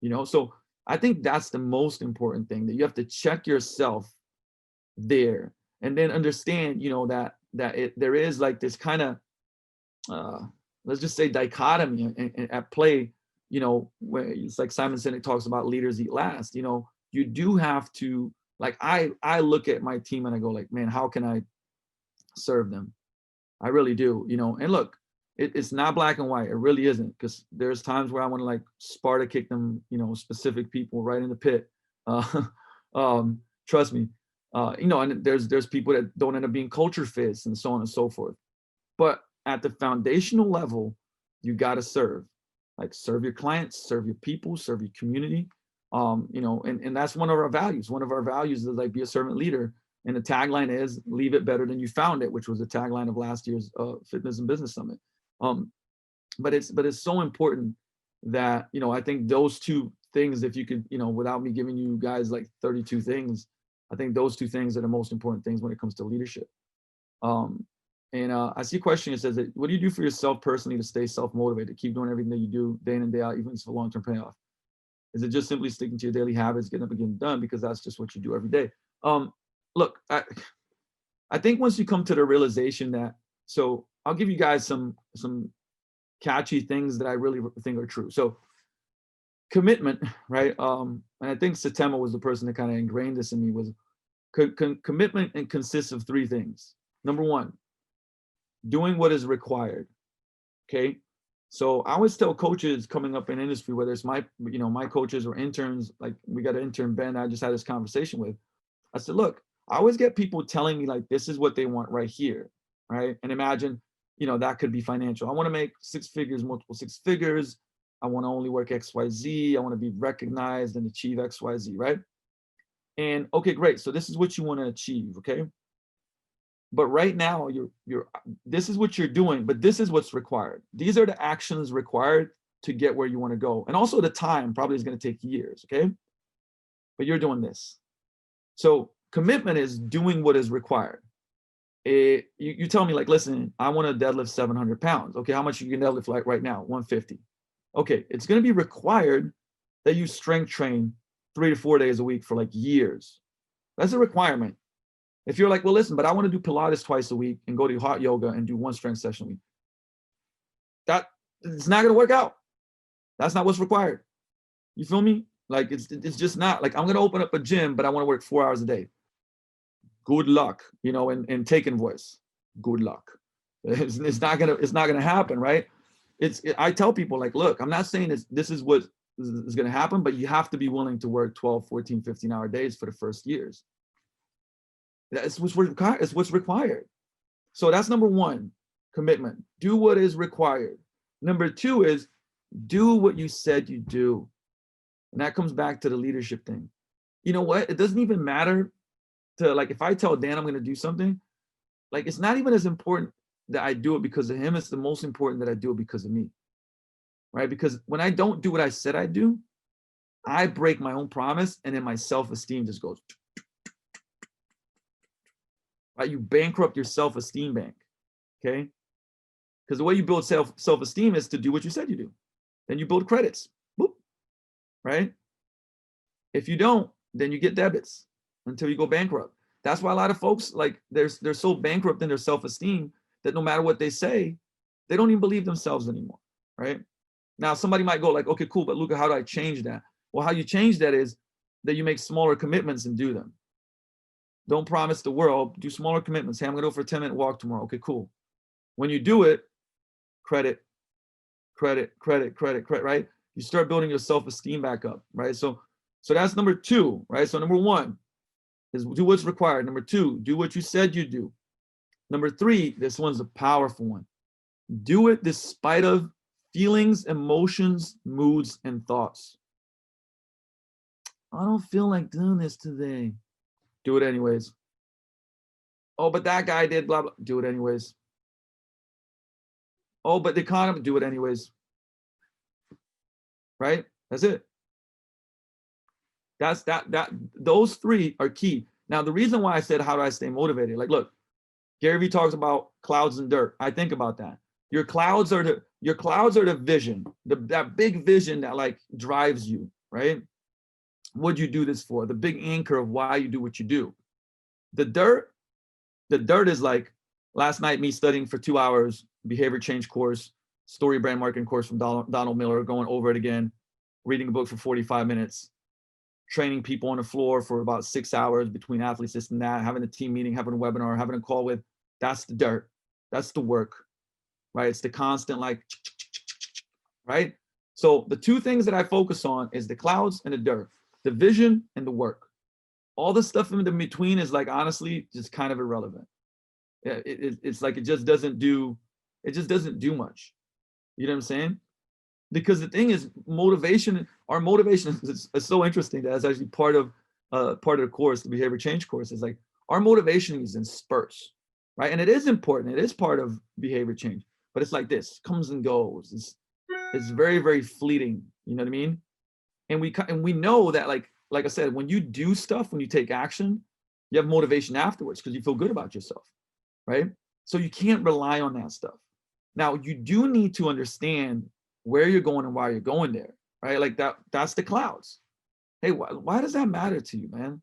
you know? So I think that's the most important thing, that you have to check yourself there and then understand, you know, that there is like this kind of, let's just say dichotomy at play, you know, where it's like Simon Sinek talks about leaders eat last. You know, you do have to, like, I look at my team and I go like, man, how can I serve them? I really do, you know. And look, it's not black and white. It really isn't, because there's times where I want to like Sparta kick them, you know, specific people right in the pit. Trust me. You know, and there's people that don't end up being culture fits and so on and so forth. But at the foundational level, you got to serve. Like serve your clients, serve your people, serve your community. You know, and that's one of our values. One of our values is like be a servant leader. And the tagline is leave it better than you found it, which was the tagline of last year's Fitness and Business Summit. But it's so important that, you know, I think those two things, if you could, you know, without me giving you guys like 32 things, I think those two things are the most important things when it comes to leadership. And I see a question that says, what do you do for yourself personally to stay self-motivated, keep doing everything that you do day in and day out, even if it's for long-term payoff? Is it just simply sticking to your daily habits, getting up and getting done because that's just what you do every day? Look, I think once you come to the realization that, so I'll give you guys some catchy things that I really think are true. So commitment, right? And I think Satema was the person that kind of ingrained this in me, was commitment and consists of 3 things. Number 1, doing what is required. Okay. So I always tell coaches coming up in industry, whether it's my coaches or interns, like we got an intern, Ben, I just had this conversation with. I said, look, I always get people telling me like, this is what they want right here. Right. And imagine, you know, that could be financial. I want to make 6 figures, multiple 6 figures. I want to only work XYZ. I want to be recognized and achieve XYZ. Right. And okay, great. So this is what you want to achieve. Okay. But right now, this is what you're doing, but this is what's required. These are the actions required to get where you want to go. And also the time probably is going to take years, okay? But you're doing this. So commitment is doing what is required. You tell me like, listen, I want to deadlift 700 pounds. Okay, how much you can deadlift like right now? 150. Okay, it's going to be required that you strength train 3 to 4 days a week for like years. That's a requirement. If you're like, well, listen, but I want to do Pilates twice a week and go to hot yoga and do 1 strength session a week, that it's not going to work out. That's not what's required. You feel me? Like it's just not. Like I'm going to open up a gym, but I want to work 4 hours a day. Good luck, you know, in taken voice. Good luck. It's not gonna happen, right? I tell people like, look, I'm not saying this is what is going to happen, but you have to be willing to work 12, 14, 15-hour days for the first years. It's what's required. So that's number 1, commitment. Do what is required. Number 2 is do what you said you do. And that comes back to the leadership thing. You know what? It doesn't even matter to, like, if I tell Dan I'm going to do something, like, it's not even as important that I do it because of him. It's the most important that I do it because of me. Right? Because when I don't do what I said I do, I break my own promise, and then my self-esteem just goes. right? You bankrupt your self-esteem bank, okay? Because the way you build self-esteem is to do what you said you do. Then you build credits, boop, right? If you don't, then you get debits until you go bankrupt. That's why a lot of folks, like, they're so bankrupt in their self-esteem that no matter what they say, they don't even believe themselves anymore, right? Now, somebody might go like, okay, cool, but Luka, how do I change that? Well, how you change that is that you make smaller commitments and do them. Don't promise the world, do smaller commitments. Hey, I'm gonna go for a 10-minute walk tomorrow. Okay, cool. When you do it, credit, credit, credit, credit, credit, right? You start building your self-esteem back up, right? So that's number 2, right? So number 1 is do what's required. Number 2, do what you said you do. Number 3, this one's a powerful one. Do it despite of feelings, emotions, moods, and thoughts. I don't feel like doing this today. Do it anyways. Oh, but that guy did blah, blah. Do it anyways. Oh, but the economy, do it anyways. Right? That's it. Those 3 are key. Now, the reason why I said, how do I stay motivated? Like, look, Gary Vee talks about clouds and dirt. I think about that. Your clouds are the vision, that big vision that like drives you, right? What'd you do this for? The big anchor of why you do what you do. The dirt is like last night, me studying for 2 hours, behavior change course, story brand marketing course from Donald Miller, going over it again, reading a book for 45 minutes, training people on the floor for about 6 hours between athletes, this and that, having a team meeting, having a webinar, having a call with, that's the dirt. That's the work, right? It's the constant like, right? So the 2 things that I focus on is the clouds and the dirt, the vision and the work. All the stuff in between is like, honestly, just kind of irrelevant. It's like, it just doesn't do much. You know what I'm saying? Because the thing is, our motivation is so interesting. That it's actually part of the course, the behavior change course. Is like our motivation is in spurts, right? And it is important. It is part of behavior change, but it's like this, comes and goes. It's very, very fleeting. You know what I mean? And we know that, like I said, when you do stuff, when you take action, you have motivation afterwards because you feel good about yourself, right? So you can't rely on that stuff. Now, you do need to understand where you're going and why you're going there, right? Like that's the clouds. Hey, why does that matter to you, man?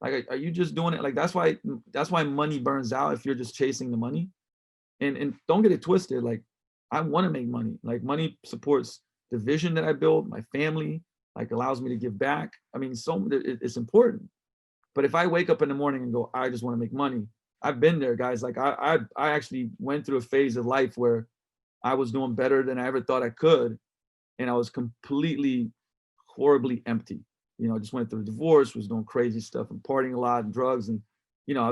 Like, are you just doing it? Like, that's why money burns out if you're just chasing the money. And don't get it twisted. Like, I want to make money. Like, money supports the vision that I built, my family, like allows me to give back. I mean, it's important. But if I wake up in the morning and go, I just want to make money, I've been there, guys. Like, I actually went through a phase of life where I was doing better than I ever thought I could. And I was completely, horribly empty. You know, I just went through a divorce, was doing crazy stuff and partying a lot and drugs. And, you know,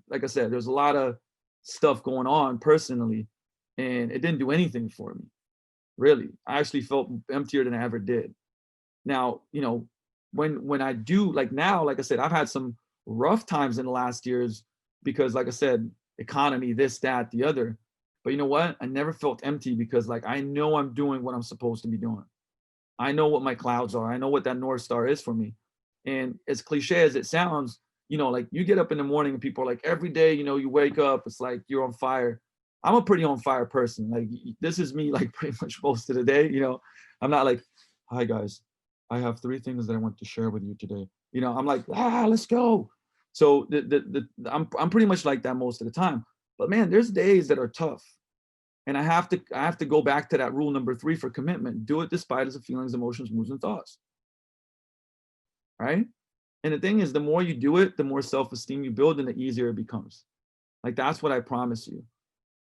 like I said, there's a lot of stuff going on personally, and it didn't do anything for me, really. I actually felt emptier than I ever did. Now, you know, when I do, like now, like I said, I've had some rough times in the last years because, like I said, economy, this, that, the other. But you know what? I never felt empty because, like, I know I'm doing what I'm supposed to be doing. I know what my clouds are. I know what that North Star is for me. And as cliche as it sounds, you know, like, you get up in the morning and people are like, every day, you know, you wake up, it's like you're on fire. I'm a pretty on fire person. Like, this is me, like, pretty much most of the day. You know, I'm not like, hi guys, I have 3 things that I want to share with you today. You know, I'm like, let's go. So I'm pretty much like that most of the time. But man, there's days that are tough. And I have to go back to that rule number 3 for commitment. Do it despite of feelings, emotions, moods, and thoughts. Right? And the thing is, the more you do it, the more self-esteem you build and the easier it becomes. Like, that's what I promise you.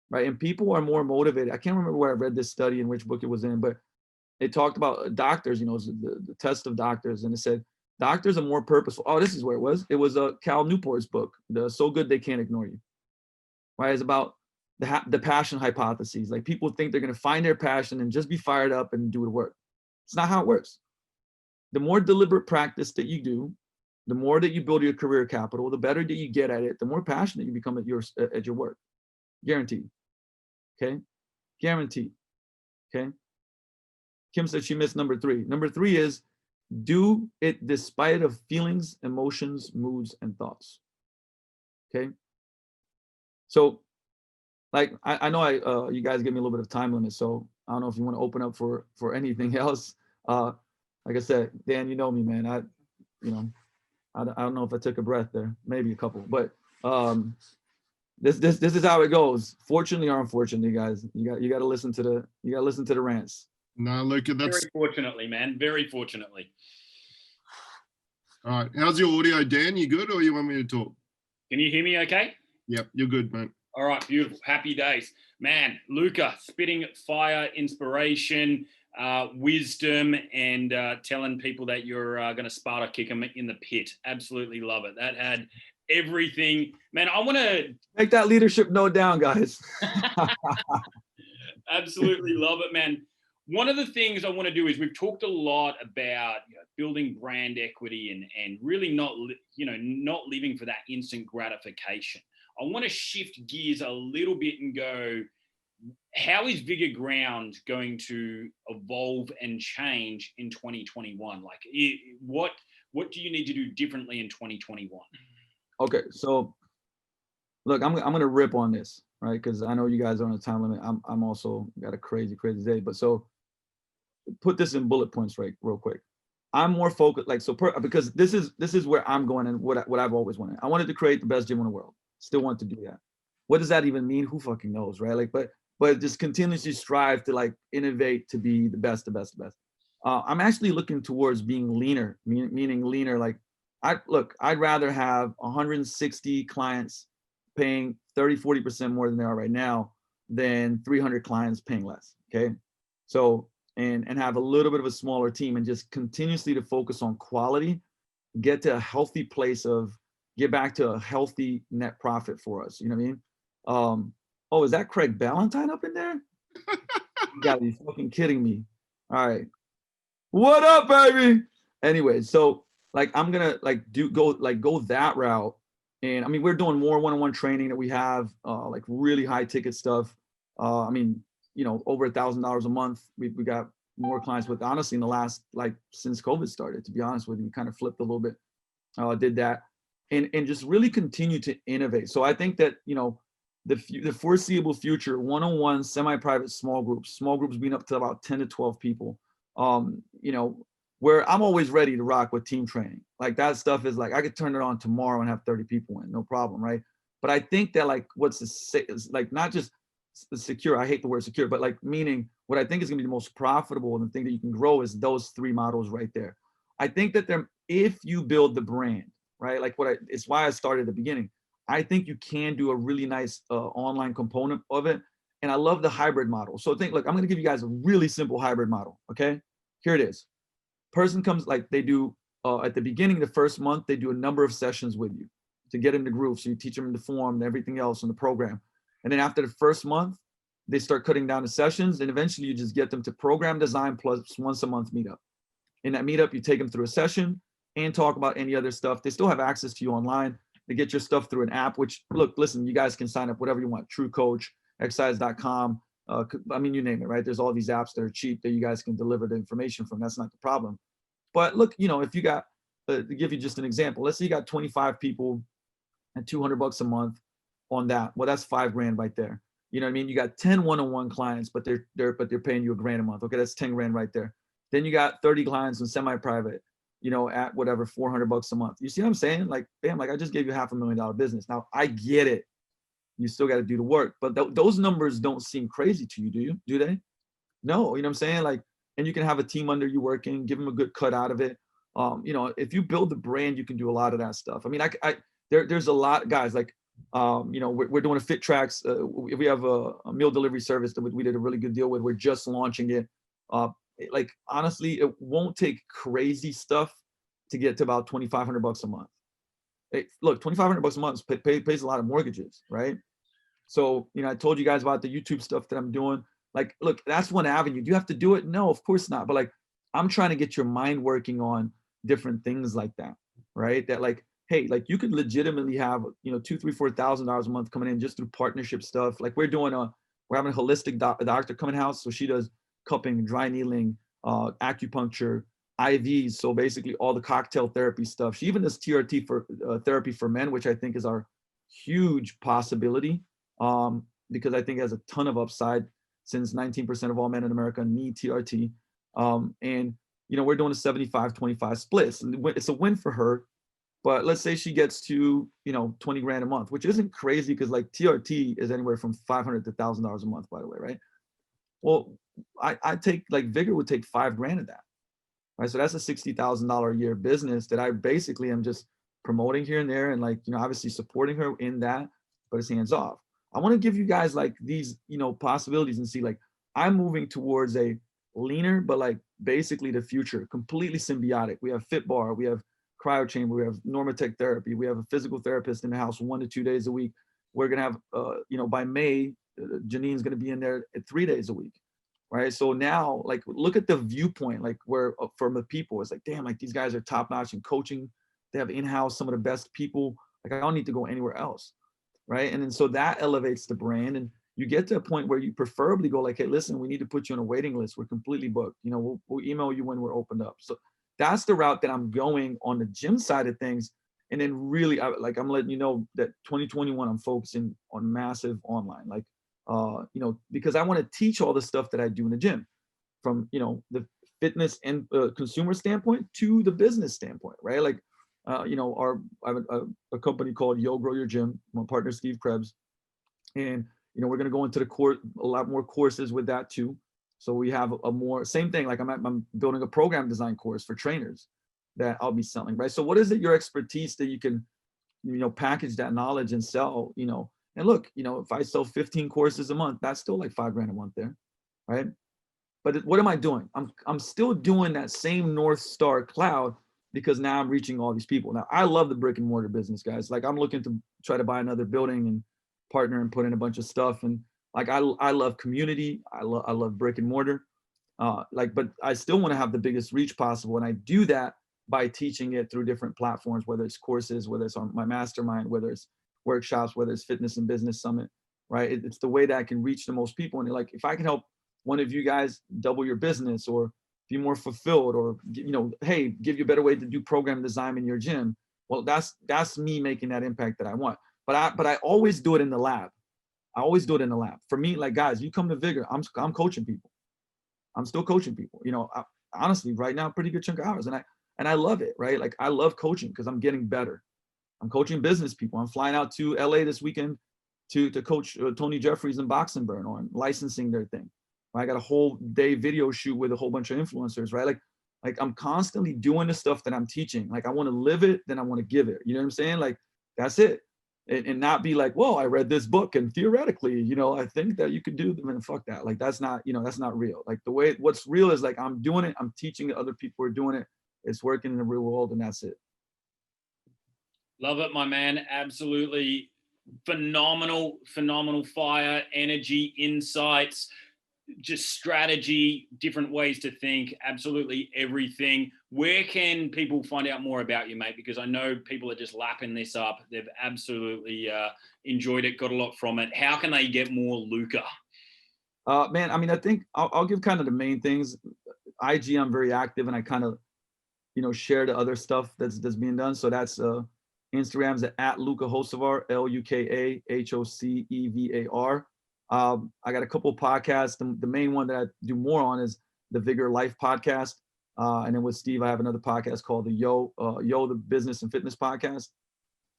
Right? And people are more motivated. I can't remember where I read this study and which book it was in, but it talked about doctors, you know, the test of doctors. And it said, doctors are more purposeful. Oh, this is where it was. It was Cal Newport's book, The So Good They Can't Ignore You. Right? It's about the passion hypotheses. Like, people think they're going to find their passion and just be fired up and do the work. It's not how it works. The more deliberate practice that you do, the more that you build your career capital, the better that you get at it, the more passionate you become at your work. Guaranteed. Okay? Guaranteed. Okay? Kim said she missed number 3. Number 3 is do it despite of feelings, emotions, moods, and thoughts. Okay? So like, I know you guys give me a little bit of time limit, so I don't know if you want to open up for anything else. Like I said, Dan, you know me, man. You know, I don't know if I took a breath there, maybe a couple, but this is how it goes. Fortunately or unfortunately, guys, you got to listen to the rants. No, Luka, that's very fortunately, man. Very fortunately. all right. How's your audio, Dan? You good, or you want me to talk? Can you hear me okay? Yep, you're good, mate. All right, beautiful. Happy days. Man, Luka, spitting fire, inspiration, wisdom, and telling people that you're going to Sparta kick them in the pit. Absolutely love it. That had everything. Man, I want to make that leadership note down, guys. Absolutely love it, man. One of the things I want to do is we've talked a lot about building brand equity and really not living for that instant gratification. I want to shift gears a little bit and go, how is Vigor Ground going to evolve and change in 2021? Like, what do you need to do differently in 2021? Okay, so look, I'm gonna rip on this, right? Because I know you guys are on a time limit. I'm also got a crazy day, but so put this in bullet points, right, real quick. I'm more focused, like, because this is where I'm going and what I've always wanted. I wanted to create the best gym in the world. Still want to do that. What does that even mean? Who fucking knows, right? Like, but just continuously strive to like innovate to be the best. I'm actually looking towards being leaner, meaning leaner. Like, I'd rather have 160 clients paying 30-40% more than they are right now than 300 clients paying less. Okay, so and have a little bit of a smaller team and just continuously to focus on quality, get to a healthy place of get back to a healthy net profit for us. You know what I mean? Oh, is that Craig Ballantyne up in there? You gotta be fucking kidding me. All right. What up, baby? Anyway, so like I'm gonna like go that route. And I mean, we're doing more one-on-one training that we have, like really high ticket stuff. I mean, over $1,000 a month. We got more clients with, honestly, in the last, like, since COVID started, to be honest with you, we kind of flipped a little bit, did that, and just really continue to innovate. So I think that, the foreseeable future, one-on-one, semi-private, small groups being up to about 10 to 12 people, where I'm always ready to rock with team training. Like, that stuff is like, I could turn it on tomorrow and have 30 people in, no problem, right? But I think that, like, like, not just secure, I hate the word secure, but like, meaning what I think is gonna be the most profitable and the thing that you can grow is those three models right there. I think that if you build the brand, right? Like, it's why I started at the beginning. I think you can do a really nice online component of it. And I love the hybrid model. So look, I'm gonna give you guys a really simple hybrid model, okay? Here it is. Person comes, like, they do, at the beginning, the first month, they do a number of sessions with you to get in the groove. So you teach them the form and everything else in the program. And then after the first month, they start cutting down the sessions, and eventually you just get them to program design plus once a month meetup. In that meetup, you take them through a session and talk about any other stuff. They still have access to you online. They get your stuff through an app, which, look, listen, you guys can sign up whatever you want. True Coach, exercise.com. I mean, you name it, right? There's all these apps that are cheap that you guys can deliver the information from. That's not the problem. But look, if you got, to give you just an example, let's say you got 25 people at $200 a month on that. Well, that's $5,000 right there. You know what I mean? You got 10 one-on-one clients, but they're paying you $1,000 a month. Okay, that's 10 grand right there. Then you got 30 clients in semi-private, at whatever, $400 a month. You see what I'm saying? Like, bam, like, I just gave you $500,000 business. Now, I get it. You still got to do the work, but those numbers don't seem crazy to you, do you? Do they? No, you know what I'm saying? Like, and you can have a team under you working, give them a good cut out of it. If you build the brand, you can do a lot of that stuff. I mean, there's a lot, guys, like, we're doing a Fit Tracks. We have a meal delivery service that we did a really good deal with. We're just launching it. Like, honestly, it won't take crazy stuff to get to about $2,500 a month. Look, $2,500 a month pays a lot of mortgages, right? So, I told you guys about the YouTube stuff that I'm doing. Like, look, that's one avenue. Do you have to do it? No, of course not. But like, I'm trying to get your mind working on different things like that, right? That, like, hey, like, you could legitimately have, $2,000, $3,000, $4,000 a month coming in just through partnership stuff. Like, we're having a holistic doctor coming house. So she does cupping, dry needling, acupuncture, IVs. So basically all the cocktail therapy stuff. She even does TRT for therapy for men, which I think is our huge possibility. because I think it has a ton of upside since 19% of all men in America need TRT. And, you know, we're doing a 75-25 split. So it's a win for her. But let's say she gets to, you know, 20 grand a month, which isn't crazy because like TRT is anywhere from $500 to $1,000 a month, by the way, right? Well, I take like Vigor would take 5 grand of that, right? So that's a $60,000 a year business that I basically am just promoting here and there, and like, you know, obviously supporting her in that, but it's hands off. I want to give you guys like these, you know, possibilities and see like I'm moving towards a leaner, but like basically the future, completely symbiotic. We have Fit Bar, we have cryo chamber, we have Normatec therapy, we have a physical therapist in the house 1 to 2 days a week. We're gonna have, you know, by May, Janine's gonna be in there 3 days a week, right? So now, like, look at the viewpoint, like where from the people, it's like, damn, like these guys are top notch in coaching. They have in-house some of the best people. Like I don't need to go anywhere else, right? And then so that elevates the brand, and you get to a point where you preferably go like, hey, listen, we need to put you on a waiting list. We're completely booked. You know, we'll email you when we're opened up. So that's the route that I'm going on the gym side of things. And then really, I'm letting you know that 2021, I'm focusing on massive online, like, you know, because I want to teach all the stuff that I do in the gym, from, you know, the fitness and consumer standpoint to the business standpoint, right? Like, you know, I have a company called Yo Grow Your Gym. My partner, Steve Krebs. And, you know, we're going to go into the course, a lot more courses with that too. So we have a more, same thing, like I'm building a program design course for trainers that I'll be selling, right? So what is it, your expertise that you can, you know, package that knowledge and sell, you know? And look, you know, if I sell 15 courses a month, that's still like 5 grand a month there, right? But what am I doing? I'm still doing that same North Star cloud, because now I'm reaching all these people. Now I love the brick and mortar business, guys. Like I'm looking to try to buy another building and partner and put in a bunch of stuff. And like I love community. I love brick and mortar. Like, but I still want to have the biggest reach possible, and I do that by teaching it through different platforms, whether it's courses, whether it's on my mastermind, whether it's workshops, whether it's fitness and business summit, right? It's the way that I can reach the most people. And like, if I can help one of you guys double your business or be more fulfilled, or, you know, hey, give you a better way to do program design in your gym, well, that's me making that impact that I want. But I always do it in the lab. I always do it in the lab. For me, like, guys, you come to Vigor, I'm coaching people. I'm still coaching people. You know, honestly, right now, pretty good chunk of hours, and I love it, right? Like I love coaching because I'm getting better. I'm coaching business people. I'm flying out to LA this weekend to coach Tony Jeffries and Boxenburn on licensing their thing. I got a whole day video shoot with a whole bunch of influencers, right? Like I'm constantly doing the stuff that I'm teaching. Like I want to live it, then I want to give it. You know what I'm saying? Like that's it. And not be like, well, I read this book and theoretically, you know, I think that you could do them, and fuck that. Like that's not, you know, that's not real. Like the way, what's real is like I'm doing it, I'm teaching other people who are doing it. It's working in the real world, and that's it. Love it, my man. Absolutely phenomenal fire, energy, insights, just strategy, different ways to think, absolutely everything. Where can people find out more about you, mate? Because I know people are just lapping this up. They've absolutely enjoyed it, got a lot from it. How can they get more Luka? Man, I mean, I think I'll give kind of the main things. IG, I'm very active, and I kind of, you know, share the other stuff that's being done. So that's Instagram's at Luka Hocevar, LukaHocevar. I got a couple podcasts. The main one that I do more on is the Vigor Life podcast. And then with Steve, I have another podcast called the Yo, the Business and Fitness Podcast.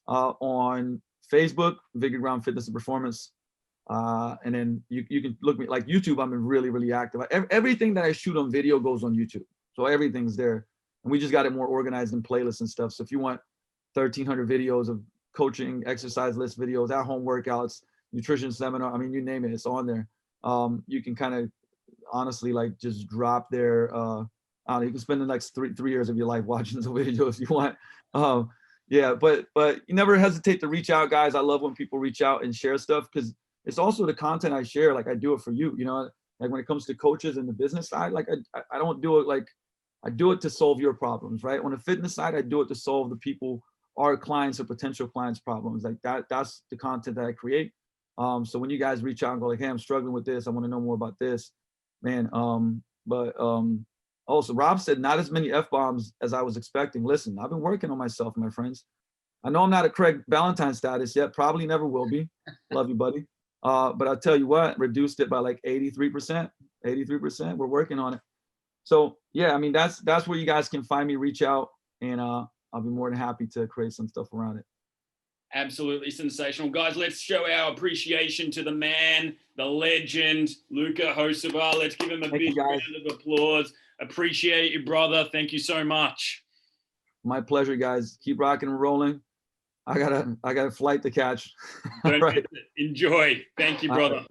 On Facebook, Vigor Ground Fitness and Performance. And then you can look me, like YouTube, I'm really, really active. Everything that I shoot on video goes on YouTube. So everything's there. And we just got it more organized in playlists and stuff. So if you want 1,300 videos of coaching, exercise list videos, at-home workouts, nutrition seminar, I mean, you name it, it's on there. You can kind of honestly like just drop there. I don't know, you can spend the next three years of your life watching the video if you want. Yeah, but you never hesitate to reach out, guys. I love when people reach out and share stuff, because it's also the content I share. Like I do it for you, you know, like when it comes to coaches and the business side, like I don't do it like, I do it to solve your problems, right? On the fitness side, I do it to solve the people, our clients or potential clients' problems. Like that's the content that I create. So when you guys reach out and go like, hey, I'm struggling with this, I want to know more about this, man. Also Rob said not as many F-bombs as I was expecting. Listen, I've been working on myself, my friends. I know I'm not at Craig Ballantyne status yet, probably never will be. Love you, buddy. But I'll tell you what, reduced it by like 83%. 83%. We're working on it. So yeah, I mean, that's where you guys can find me, reach out, and I'll be more than happy to create some stuff around it. Absolutely sensational. Guys, let's show our appreciation to the man, the legend, Luka Hocevar. Let's give him a big round of applause. Appreciate you, brother. Thank you so much. My pleasure, guys. Keep rocking and rolling. I got a flight to catch. Don't Right. miss it. Enjoy. Thank you, brother.